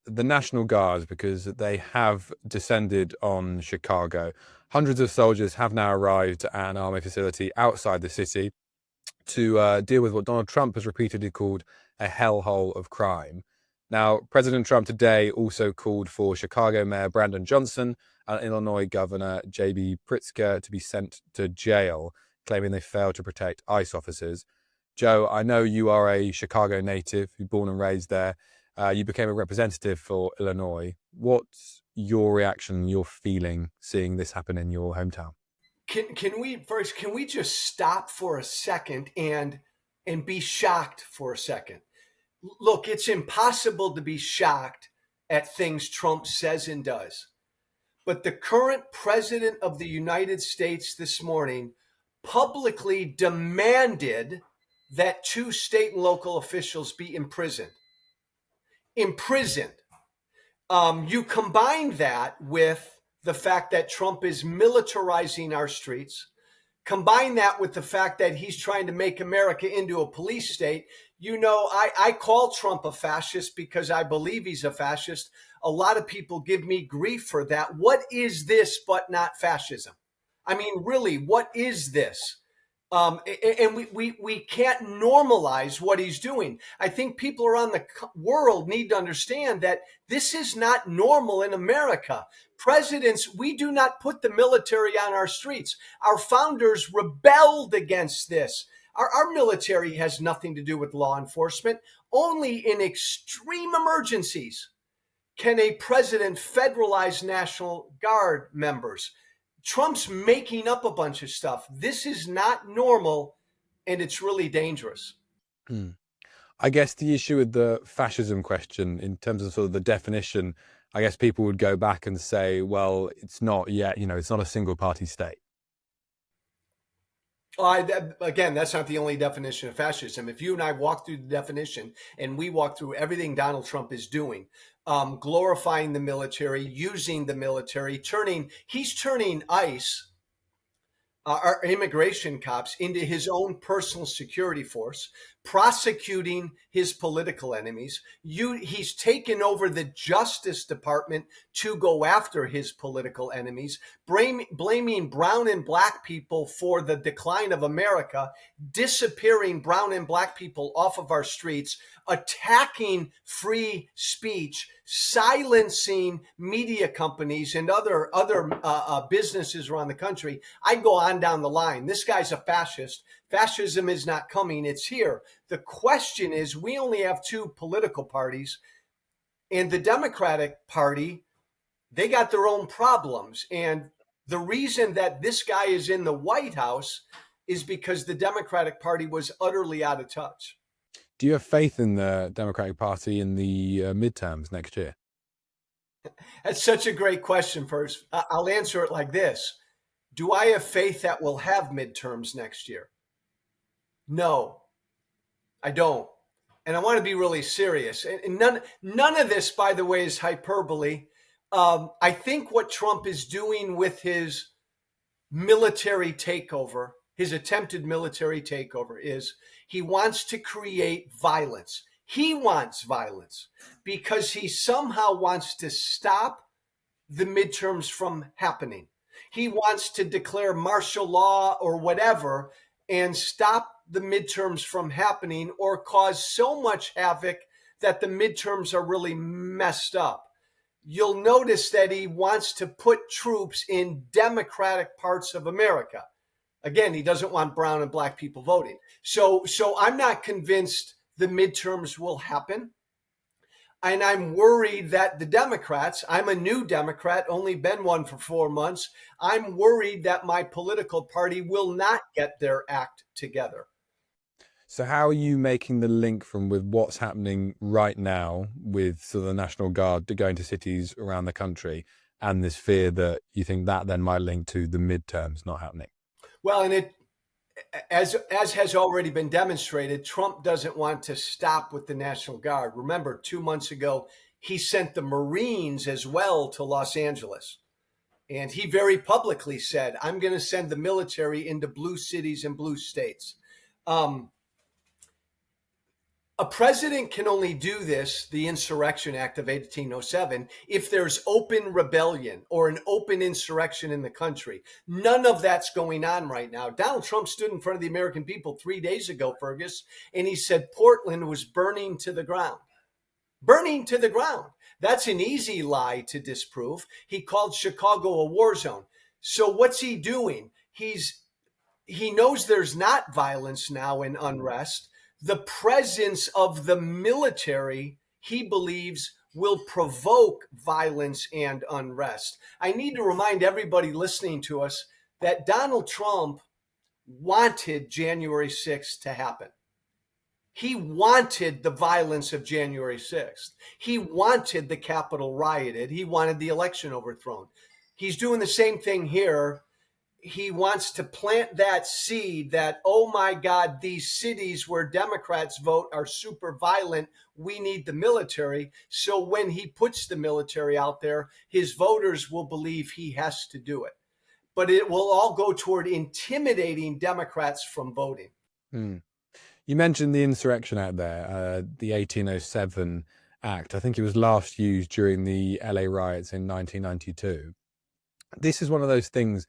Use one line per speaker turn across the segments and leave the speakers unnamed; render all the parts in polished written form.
the National Guard, because they have descended on Chicago. Hundreds of soldiers have now arrived at an army facility outside the city to deal with what Donald Trump has repeatedly called a hellhole of crime. Now, President Trump today also called for Chicago Mayor Brandon Johnson and Illinois Governor J.B. Pritzker to be sent to jail, claiming they failed to protect ICE officers. Joe, I know you are a Chicago native, you're born and raised there. You became a representative for Illinois. What's your reaction, your feeling, seeing this happen in your hometown?
Can we just stop for a second and be shocked for a second? Look, it's impossible to be shocked at things Trump says and does. But the current president of the United States this morning publicly demanded that 2 state and local officials be imprisoned. You combine that with the fact that Trump is militarizing our streets. Combine that with the fact that he's trying to make America into a police state. I call Trump a fascist because I believe he's a fascist. A lot of people give me grief for that. What is this but not fascism? I mean, really, what is this? And we can't normalize what he's doing. I think people around the world need to understand that this is not normal in America. Presidents, we do not put the military on our streets. Our founders rebelled against this. Our military has nothing to do with law enforcement. Only in extreme emergencies can a president federalize National Guard members. Trump's making up a bunch of stuff. This is not normal, and it's really dangerous.
I guess the issue with the fascism question, in terms of sort of the definition, I guess people would go back and say, well, it's not yet, it's not a single party state.
Again, that's not the only definition of fascism. If you and I walk through the definition and we walk through everything Donald Trump is doing, glorifying the military, using the military, he's turning ICE, our immigration cops, into his own personal security force, prosecuting his political enemies. He's taken over the Justice Department to go after his political enemies, blaming brown and black people for the decline of America, disappearing brown and black people off of our streets, attacking free speech, silencing media companies and other businesses around the country. I go on down the line. This guy's a fascist. Fascism is not coming. It's here. The question is, we only have 2 political parties, and the Democratic Party, they got their own problems. And the reason that this guy is in the White House is because the Democratic Party was utterly out of touch.
Do you have faith in the Democratic Party in the midterms next year?
That's such a great question, First. I'll answer it like this. Do I have faith that we'll have midterms next year? No, I don't. And I want to be really serious. And none of this, by the way, is hyperbole. I think what Trump is doing with his military takeover, his attempted military takeover, is he wants to create violence. He wants violence because he somehow wants to stop the midterms from happening. He wants to declare martial law or whatever and stop the midterms from happening, or cause so much havoc that the midterms are really messed up. You'll notice that he wants to put troops in Democratic parts of America. Again, he doesn't want brown and black people voting. So I'm not convinced the midterms will happen. And I'm worried that the Democrats, I'm a new Democrat, only been one for 4 months. I'm worried that my political party will not get their act together.
So how are you making the link with what's happening right now with sort of the National Guard going to cities around the country and this fear that you think that then might link to the midterms not happening?
Well, and as has already been demonstrated, Trump doesn't want to stop with the National Guard. Remember, 2 months ago, he sent the Marines as well to Los Angeles. And he very publicly said, I'm going to send the military into blue cities and blue states. A president can only do this, the Insurrection Act of 1807, if there's open rebellion or an open insurrection in the country. None of that's going on right now. Donald Trump stood in front of the American people 3 days ago, Fergus, and he said Portland was burning to the ground. Burning to the ground. That's an easy lie to disprove. He called Chicago a war zone. So what's he doing? He knows there's not violence now and unrest. The presence of the military, he believes, will provoke violence and unrest. I need to remind everybody listening to us that Donald Trump wanted January 6th to happen. He wanted the violence of January 6th. He wanted the Capitol rioted. He wanted the election overthrown. He's doing the same thing here. He wants to plant that seed that, oh my God, these cities where Democrats vote are super violent. We need the military. So when he puts the military out there, his voters will believe he has to do it. But it will all go toward intimidating Democrats from voting.
You mentioned the Insurrection Act there, the 1807 Act. I think it was last used during the LA riots in 1992. This is one of those things,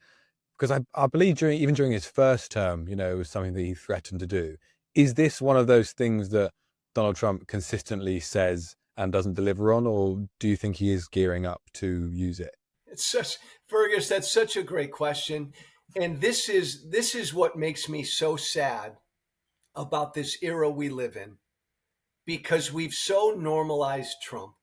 because I believe even during his first term, it was something that he threatened to do. Is this one of those things that Donald Trump consistently says and doesn't deliver on, or do you think he is gearing up to use it?
Fergus, that's such a great question. And this is what makes me so sad about this era we live in, because we've so normalized Trump.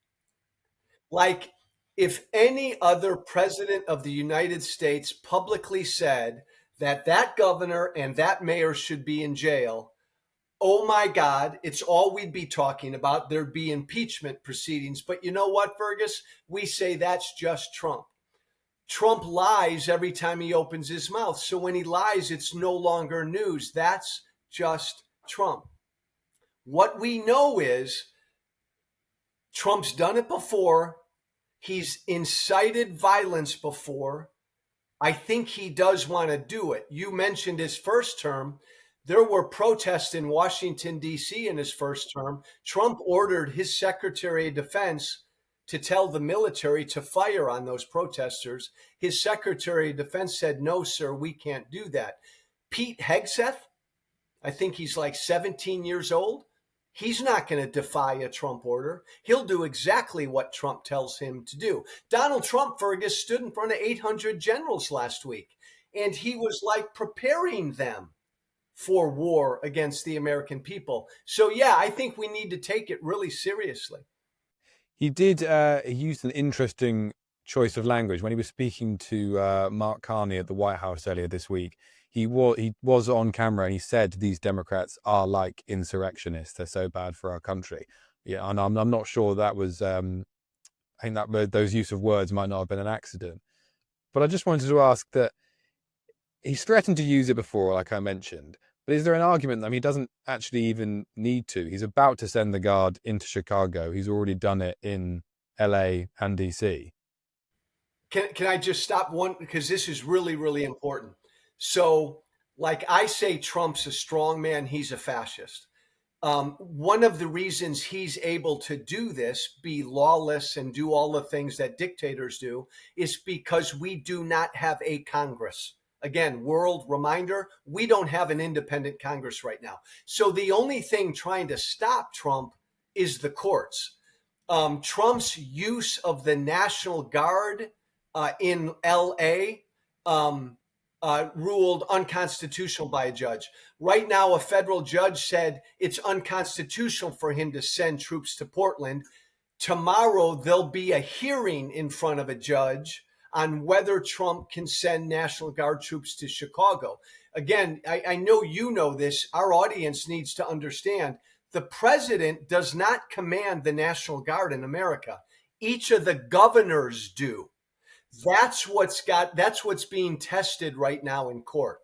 Like, if any other president of the United States publicly said that governor and that mayor should be in jail, oh my God, it's all we'd be talking about. There'd be impeachment proceedings. But you know what, Fergus? We say that's just Trump. Trump lies every time he opens his mouth. So when he lies, it's no longer news. That's just Trump. What we know is Trump's done it before. He's incited violence before. I think he does want to do it. You mentioned his first term. There were protests in Washington, D.C. in his first term. Trump ordered his Secretary of Defense to tell the military to fire on those protesters. His Secretary of Defense said, no, sir, we can't do that. Pete Hegseth, I think he's like 17 years old. He's not going to defy a Trump order. He'll do exactly what Trump tells him to do. Donald Trump, Fergus, stood in front of 800 generals last week, and he was like preparing them for war against the American people. So, yeah, I think we need to take it really seriously.
He did. He used an interesting choice of language when he was speaking to Mark Carney at the White House earlier this week. He was on camera and he said these Democrats are like insurrectionists. They're so bad for our country. Yeah, and I'm not sure that was. I think that those use of words might not have been an accident. But I just wanted to ask that he's threatened to use it before, like I mentioned. But is there an argument that he doesn't actually even need to? He's about to send the Guard into Chicago. He's already done it in LA and DC.
Can I just stop one? Because this is really, really important. So, like I say, Trump's a strong man. He's a fascist. One of the reasons he's able to do this, be lawless and do all the things that dictators do, is because we do not have a Congress. Again, world reminder, we don't have an independent Congress right now. So the only thing trying to stop Trump is the courts. Trump's use of the National Guard in L.A. Ruled unconstitutional by a judge. Right now, a federal judge said it's unconstitutional for him to send troops to Portland. Tomorrow, there'll be a hearing in front of a judge on whether Trump can send National Guard troops to Chicago. Again, I know you know this. Our audience needs to understand the president does not command the National Guard in America. Each of the governors do. That's what's being tested right now in court.